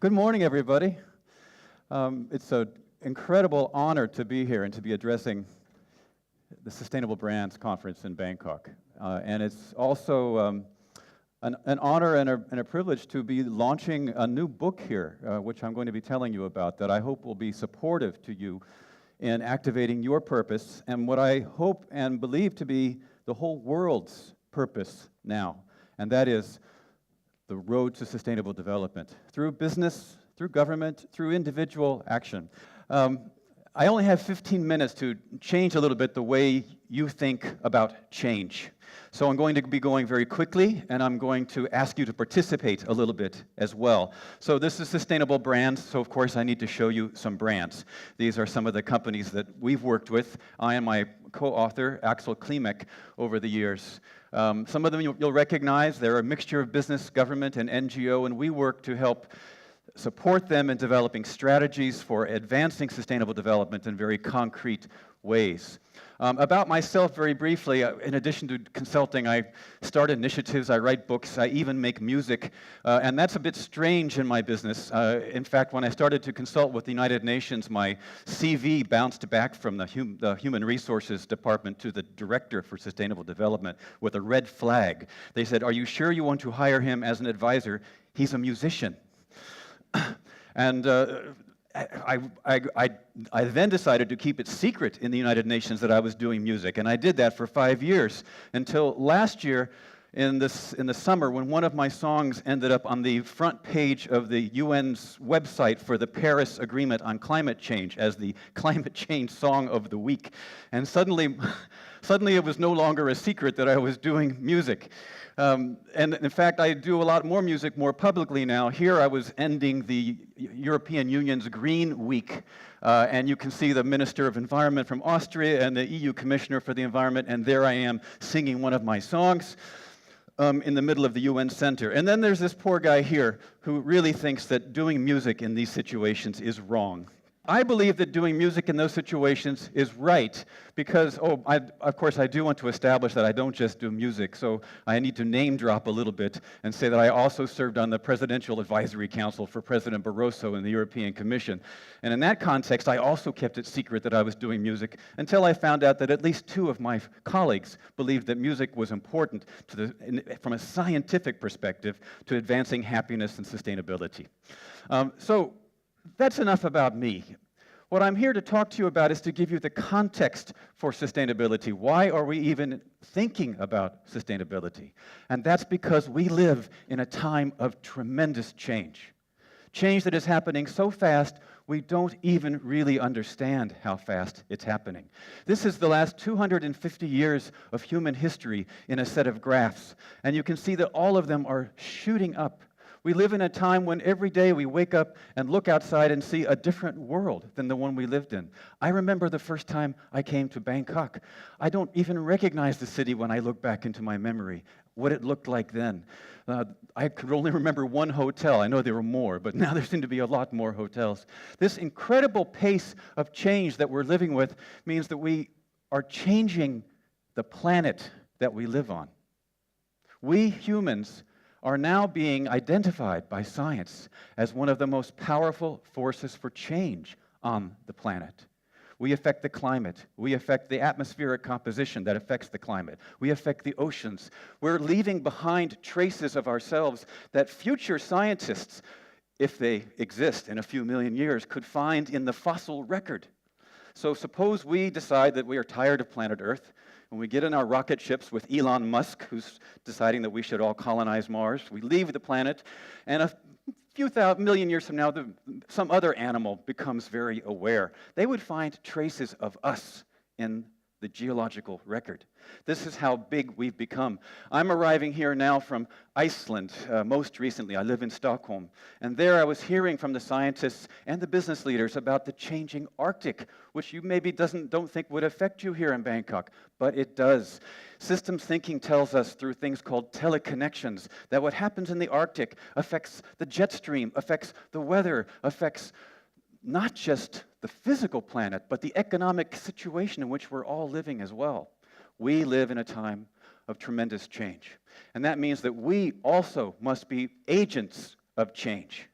Good morning, everybody. It's an incredible honor to be here and to be addressing the Sustainable Brands Conference in Bangkok. And it's also an honor and a privilege to be launching a new book here, which I'm going to be telling you about, that I hope will be supportive to you in activating your purpose and what I hope and believe to be the whole world's purpose now, and that is the road to sustainable development through business, through government, through individual action. I only have 15 minutes to change a little bit the way you think about change. So I'm going to be going very quickly, and I'm going to ask you to participate a little bit as well. So this is Sustainable Brands, so of course I need to show you some brands. These are some of the companies that we've worked with, I and my co-author, Axel Klimek, over the years. Some of them you'll recognize. They're a mixture of business, government, and NGO, and we work to help support them in developing strategies for advancing sustainable development in very concrete ways. About myself, very briefly, in addition to consulting, I start initiatives, I write books, I even make music, and that's a bit strange in my business. In fact, when I started to consult with the United Nations, my CV bounced back from the Human Resources Department to the Director for Sustainable Development with a red flag. They said, "Are you sure you want to hire him as an advisor? He's a musician." And I then decided to keep it secret in the United Nations that I was doing music, and I did that for 5 years until last year in the summer when one of my songs ended up on the front page of the UN's website for the Paris Agreement on Climate Change as the Climate Change Song of the Week. And suddenly it was no longer a secret that I was doing music. And in fact, I do a lot more music more publicly now. Here I was ending the European Union's Green Week, and you can see the Minister of Environment from Austria and the EU Commissioner for the Environment, and there I am singing one of my songs in the middle of the UN Center. And then there's this poor guy here who really thinks that doing music in these situations is wrong. I believe that doing music in those situations is right because, of course, I do want to establish that I don't just do music, so I need to name drop a little bit and say that I also served on the Presidential Advisory Council for President Barroso in the European Commission. And in that context, I also kept it secret that I was doing music until I found out that at least 2 of my colleagues believed that music was important from a scientific perspective to advancing happiness and sustainability. So that's enough about me. What I'm here to talk to you about is to give you the context for sustainability. Why are we even thinking about sustainability? And that's because we live in a time of tremendous change. Change that is happening so fast, we don't even really understand how fast it's happening. This is the last 250 years of human history in a set of graphs. And you can see that all of them are shooting up. We live in a time when every day we wake up and look outside and see a different world than the one we lived in. I remember the first time I came to Bangkok. I don't even recognize the city when I look back into my memory, what it looked like then. I could only remember one hotel. I know there were more, but now there seem to be a lot more hotels. This incredible pace of change that we're living with means that we are changing the planet that we live on. We humans are now being identified by science as one of the most powerful forces for change on the planet. We affect the climate. We affect the atmospheric composition that affects the climate. We affect the oceans. We're leaving behind traces of ourselves that future scientists, if they exist in a few million years, could find in the fossil record. So suppose we decide that we are tired of planet Earth, and we get in our rocket ships with Elon Musk, who's deciding that we should all colonize Mars. We leave the planet, and a few million years from now, some other animal becomes very aware. They would find traces of us in the geological record. This is how big we've become. I'm arriving here now from Iceland, most recently. I live in Stockholm. And there I was hearing from the scientists and the business leaders about the changing Arctic, which you maybe don't think would affect you here in Bangkok, but it does. Systems thinking tells us through things called teleconnections that what happens in the Arctic affects the jet stream, affects the weather, affects not just the physical planet, but the economic situation in which we're all living as well. We live in a time of tremendous change. And that means that we also must be agents of change.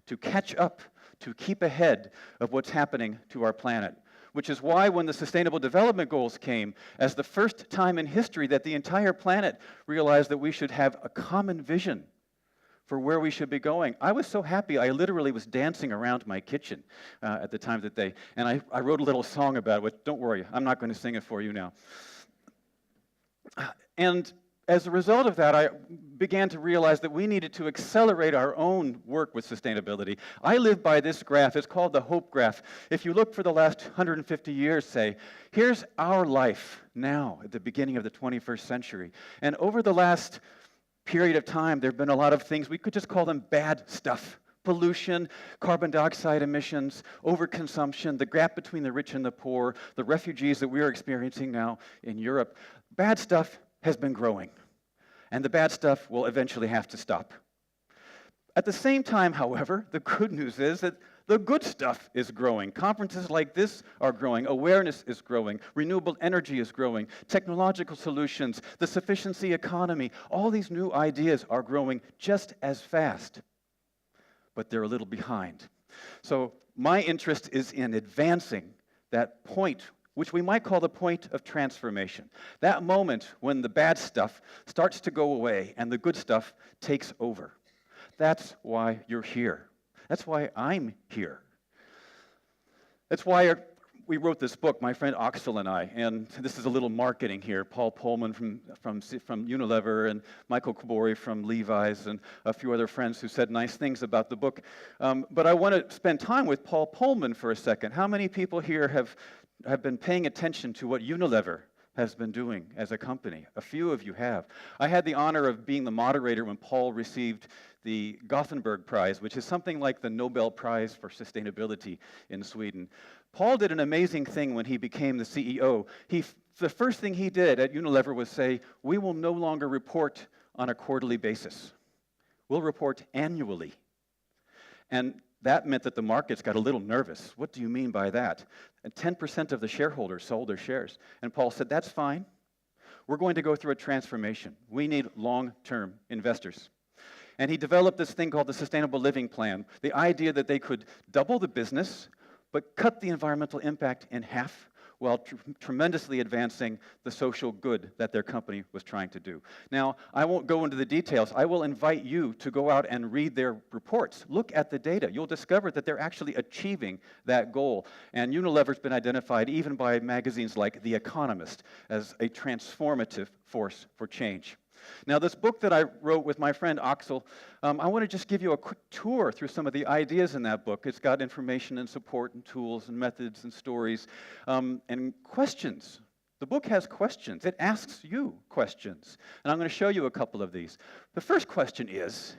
to catch up, to keep ahead of what's happening to our planet. Which is why when the Sustainable Development Goals came, as the first time in history that the entire planet realized that we should have a common vision for where we should be going. I was so happy, I literally was dancing around my kitchen at the time that and I wrote a little song about it, but don't worry, I'm not going to sing it for you now. And as a result of that, I began to realize that we needed to accelerate our own work with sustainability. I live by this graph. It's called the hope graph. If you look for the last 150 years, say, here's our life now at the beginning of the 21st century. And over the last period of time, there have been a lot of things, we could just call them bad stuff. Pollution, carbon dioxide emissions, overconsumption, the gap between the rich and the poor, the refugees that we are experiencing now in Europe. Bad stuff has been growing, and the bad stuff will eventually have to stop. At the same time, however, the good news is that the good stuff is growing. Conferences like this are growing. Awareness is growing. Renewable energy is growing. Technological solutions, the sufficiency economy, all these new ideas are growing just as fast, but they're a little behind. So my interest is in advancing that point, which we might call the point of transformation. That moment when the bad stuff starts to go away and the good stuff takes over. That's why you're here. That's why I'm here. That's why we wrote this book, my friend Atkisson and I, and this is a little marketing here. Paul Pullman from Unilever and Michael Kabori from Levi's and a few other friends who said nice things about the book. But I want to spend time with Paul Pullman for a second. How many people here have been paying attention to what Unilever has been doing as a company? A few of you have. I had the honor of being the moderator when Paul received the Gothenburg Prize, which is something like the Nobel Prize for Sustainability in Sweden. Paul did an amazing thing when he became the CEO. The first thing he did at Unilever was say, we will no longer report on a quarterly basis. We'll report annually. And that meant that the markets got a little nervous. What do you mean by that? And 10% of the shareholders sold their shares. And Paul said, that's fine. We're going to go through a transformation. We need long-term investors. And he developed this thing called the Sustainable Living Plan, the idea that they could double the business, but cut the environmental impact in half while tremendously advancing the social good that their company was trying to do. Now, I won't go into the details. I will invite you to go out and read their reports. Look at the data. You'll discover that they're actually achieving that goal. And Unilever's been identified even by magazines like The Economist as a transformative force for change. Now, this book that I wrote with my friend Axel, I want to just give you a quick tour through some of the ideas in that book. It's got information and support and tools and methods and stories and questions. The book has questions. It asks you questions. And I'm going to show you a couple of these. The first question is,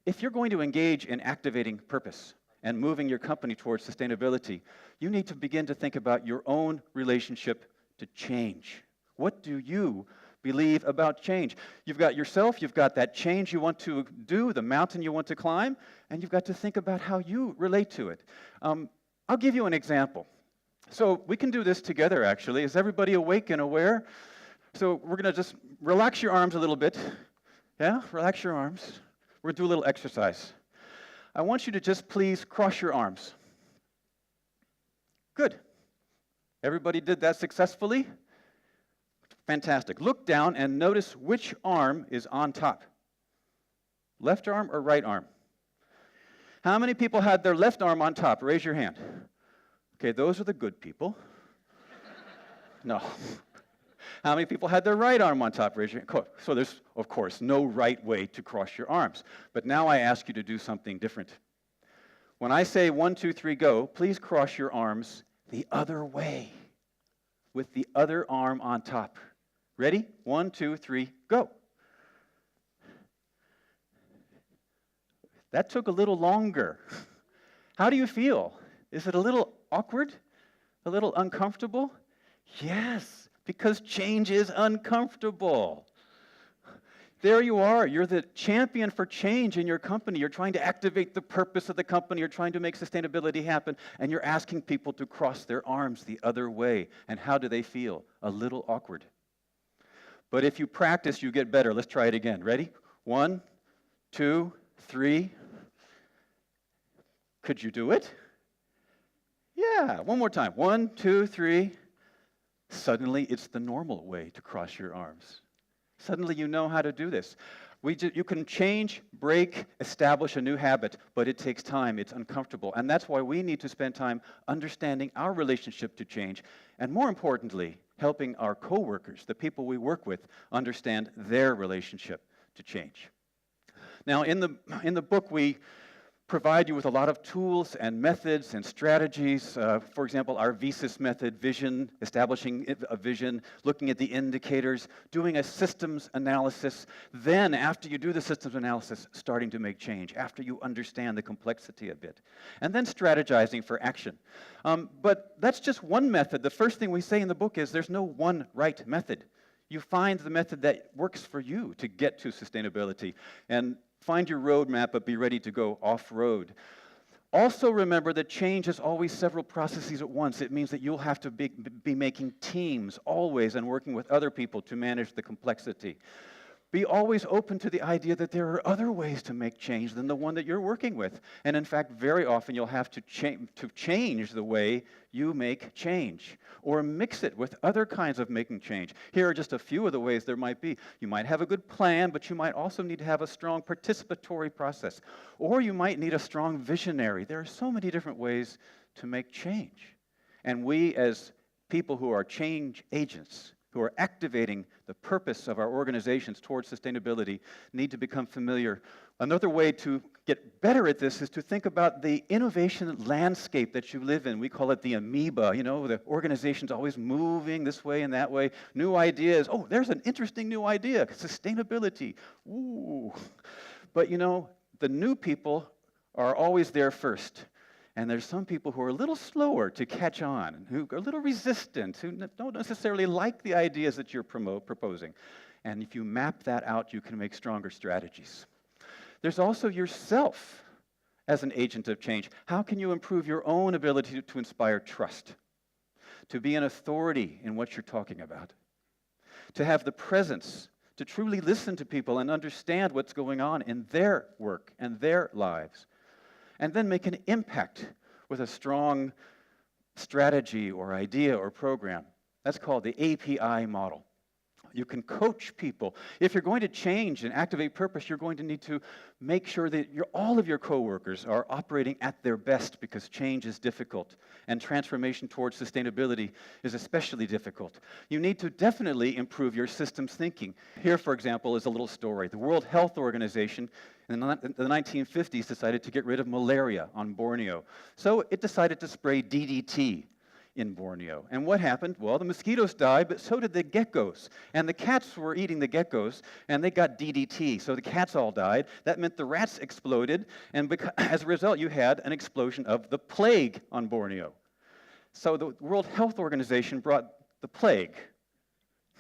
if you're going to engage in activating purpose and moving your company towards sustainability, you need to begin to think about your own relationship to change. What do you believe about change? You've got yourself, you've got that change you want to do, the mountain you want to climb, and you've got to think about how you relate to it. I'll give you an example. So we can do this together, actually. Is everybody awake and aware? So we're going to just relax your arms a little bit. Yeah, relax your arms. We're going to do a little exercise. I want you to just please cross your arms. Good. Everybody did that successfully? Fantastic. Look down and notice which arm is on top. Left arm or right arm? How many people had their left arm on top? Raise your hand. Okay, those are the good people. No. How many people had their right arm on top? Raise your hand. So there's, of course, no right way to cross your arms. But now I ask you to do something different. When I say 1, 2, 3, go, please cross your arms the other way with the other arm on top. Ready? 1, 2, 3, go. That took a little longer. How do you feel? Is it a little awkward? A little uncomfortable? Yes, because change is uncomfortable. There you are. You're the champion for change in your company. You're trying to activate the purpose of the company. You're trying to make sustainability happen, and you're asking people to cross their arms the other way. And how do they feel? A little awkward. But if you practice, you get better. Let's try it again. Ready? 1, 2, 3. Could you do it? Yeah, one more time. 1, 2, 3. Suddenly, it's the normal way to cross your arms. Suddenly, you know how to do this. You can change, break, establish a new habit, but it takes time. It's uncomfortable. And that's why we need to spend time understanding our relationship to change, and more importantly, helping our coworkers, the people we work with, understand their relationship to change. Now, in the book, we provide you with a lot of tools and methods and strategies. For example, our VISIS method, vision, establishing a vision, looking at the indicators, doing a systems analysis. Then, after you do the systems analysis, starting to make change, after you understand the complexity of it. And then strategizing for action. But that's just one method. The first thing we say in the book is there's no one right method. You find the method that works for you to get to sustainability. And find your roadmap, but be ready to go off-road. Also remember that change is always several processes at once. It means that you'll have to be making teams always and working with other people to manage the complexity. Be always open to the idea that there are other ways to make change than the one that you're working with. And in fact, very often you'll have to change the way you make change, or mix it with other kinds of making change. Here are just a few of the ways there might be. You might have a good plan, but you might also need to have a strong participatory process. Or you might need a strong visionary. There are so many different ways to make change. And we, as people who are change agents, who are activating the purpose of our organizations towards sustainability, need to become familiar. Another way to get better at this is to think about the innovation landscape that you live in. We call it the amoeba. You know, the organization's always moving this way and that way. New ideas. Oh, there's an interesting new idea. Sustainability. Ooh. But you know, the new people are always there first. And there's some people who are a little slower to catch on, who are a little resistant, who don't necessarily like the ideas that you're proposing. And if you map that out, you can make stronger strategies. There's also yourself as an agent of change. How can you improve your own ability to inspire trust? To be an authority in what you're talking about? To have the presence to truly listen to people and understand what's going on in their work and their lives? And then make an impact with a strong strategy or idea or program. That's called the API model. You can coach people. If you're going to change and activate purpose, you're going to need to make sure that all of your coworkers are operating at their best, because change is difficult and transformation towards sustainability is especially difficult. You need to definitely improve your systems thinking. Here, for example, is a little story. The World Health Organization in the 1950s decided to get rid of malaria on Borneo. So it decided to spray DDT in Borneo. And what happened? Well, the mosquitoes died, but so did the geckos. And the cats were eating the geckos, and they got DDT. So the cats all died. That meant the rats exploded, and as a result, you had an explosion of the plague on Borneo. So the World Health Organization brought the plague.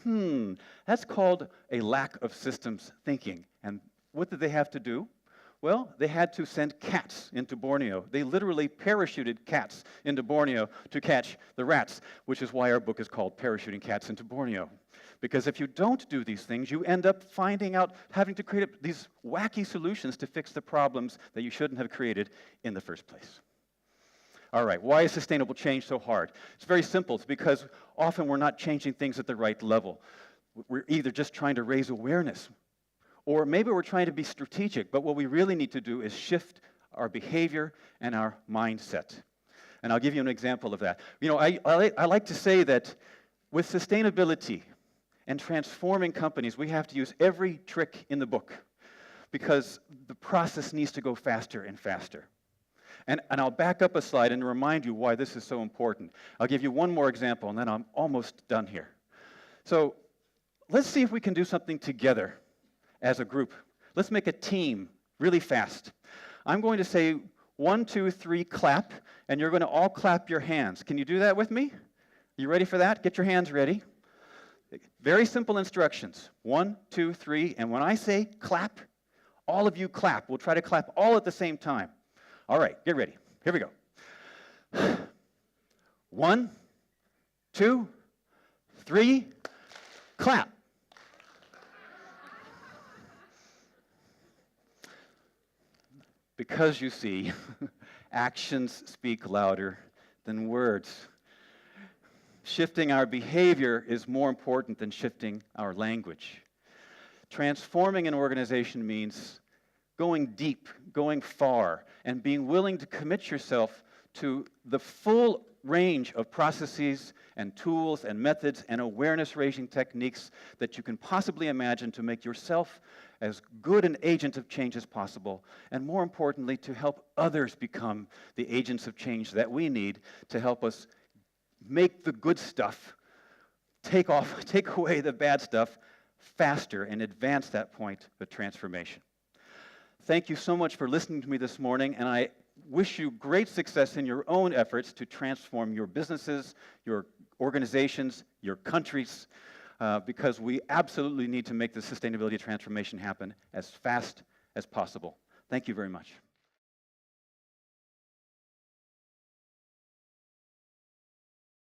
That's called a lack of systems thinking. And what did they have to do? Well, they had to send cats into Borneo. They literally parachuted cats into Borneo to catch the rats, which is why our book is called Parachuting Cats into Borneo. Because if you don't do these things, you end up having to create these wacky solutions to fix the problems that you shouldn't have created in the first place. All right, why is sustainable change so hard? It's very simple. It's because often we're not changing things at the right level. We're either just trying to raise awareness, or maybe we're trying to be strategic, but what we really need to do is shift our behavior and our mindset. And I'll give you an example of that. You know, I like to say that with sustainability and transforming companies, we have to use every trick in the book, because the process needs to go faster and faster. And I'll back up a slide and remind you why this is so important. I'll give you one more example, and then I'm almost done here. So let's see if we can do something together as a group. Let's make a team really fast. I'm going to say 1, 2, 3, clap, and you're going to all clap your hands. Can you do that with me? You ready for that? Get your hands ready. Very simple instructions. 1, 2, 3, and when I say clap, all of you clap. We'll try to clap all at the same time. All right, get ready. Here we go. 1, 2, 3, clap. Because you see, actions speak louder than words. Shifting our behavior is more important than shifting our language. Transforming an organization means going deep, going far, and being willing to commit yourself to the full range of processes and tools and methods and awareness-raising techniques that you can possibly imagine to make yourself as good an agent of change as possible, and more importantly, to help others become the agents of change that we need to help us make the good stuff, take away the bad stuff faster and advance that point of transformation. Thank you so much for listening to me this morning, and I wish you great success in your own efforts to transform your businesses, your organizations, your countries, because we absolutely need to make the sustainability transformation happen as fast as possible. Thank you very much.